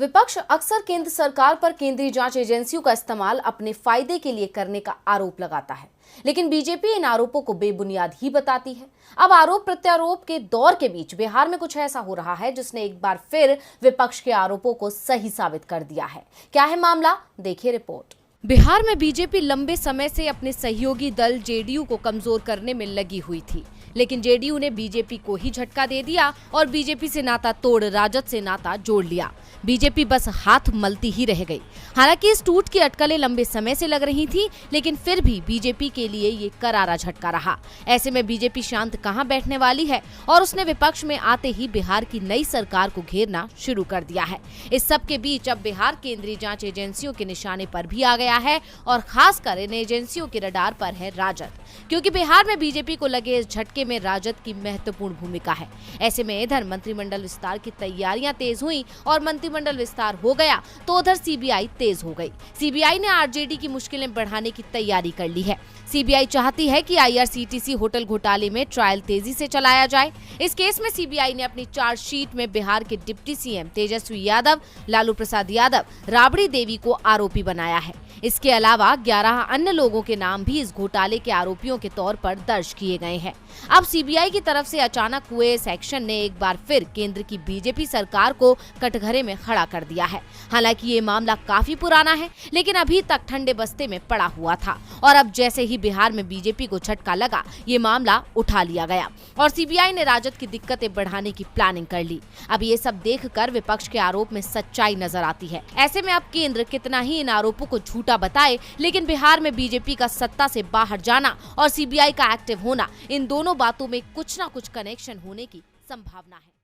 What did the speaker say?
विपक्ष अक्सर केंद्र सरकार पर केंद्रीय जांच एजेंसियों का इस्तेमाल अपने फायदे के लिए करने का आरोप लगाता है, लेकिन बीजेपी इन आरोपों को बेबुनियाद ही बताती है। अब आरोप प्रत्यारोप के दौर के बीच बिहार में कुछ ऐसा हो रहा है जिसने एक बार फिर विपक्ष के आरोपों को सही साबित कर दिया है। क्या है मामला, देखिए रिपोर्ट। बिहार में बीजेपी लंबे समय से अपने सहयोगी दल जेडीयू को कमजोर करने में लगी हुई थी, लेकिन जेडीयू ने बीजेपी को ही झटका दे दिया और बीजेपी से नाता तोड़ राजद से नाता जोड़ लिया। बीजेपी बस हाथ मलती ही रह गई। हालांकि इस टूट की अटकलें लंबे समय से लग रही थी, लेकिन फिर भी बीजेपी के लिए ये करारा झटका रहा। ऐसे में बीजेपी शांत कहां बैठने वाली है और उसने विपक्ष में आते ही बिहार की नई सरकार को घेरना शुरू कर दिया है। इस सब के बीच अब बिहार केंद्रीय जांच एजेंसियों के निशाने पर भी आ गया है और खासकर इन एजेंसियों के रडार पर है राजद, क्योंकि बिहार में बीजेपी को लगे इस झटके में राजद की महत्वपूर्ण भूमिका है। ऐसे में इधर मंत्रिमंडल विस्तार की तैयारियां तेज हुई और मंत्रिमंडल विस्तार हो गया तो उधर सीबीआई तेज हो गई। सीबीआई ने आरजेडी की मुश्किलें बढ़ाने की तैयारी कर ली है। सीबीआई चाहती है कि आईआरसीटीसी होटल घोटाले में ट्रायल तेजी से चलाया जाए। इस केस में सीबीआई ने अपनी चार्जशीट में बिहार के डिप्टी सीएम तेजस्वी यादव, लालू प्रसाद यादव, राबड़ी देवी को आरोपी बनाया है। इसके अलावा 11 अन्य लोगों के नाम भी इस घोटाले के आरोपियों के तौर पर दर्ज किए गए हैं। अब सीबीआई की तरफ से अचानक हुए इस एक्शन ने एक बार फिर केंद्र की बीजेपी सरकार को कटघरे में खड़ा कर दिया है। हालांकि ये मामला काफी पुराना है, लेकिन अभी तक ठंडे बस्ते में पड़ा हुआ था और अब जैसे ही बिहार में बीजेपी को झटका लगा, ये मामला उठा लिया गया और सीबीआई ने राजद की दिक्कतें बढ़ाने की प्लानिंग कर ली। अब ये सब देखकर विपक्ष के आरोप में सच्चाई नजर आती है। ऐसे में अब केंद्र कितना ही इन आरोपों को झूठा बताए, लेकिन बिहार में बीजेपी का सत्ता से बाहर जाना और सीबीआई का एक्टिव होना, इन दोनों बातों में कुछ ना कुछ कनेक्शन होने की संभावना है।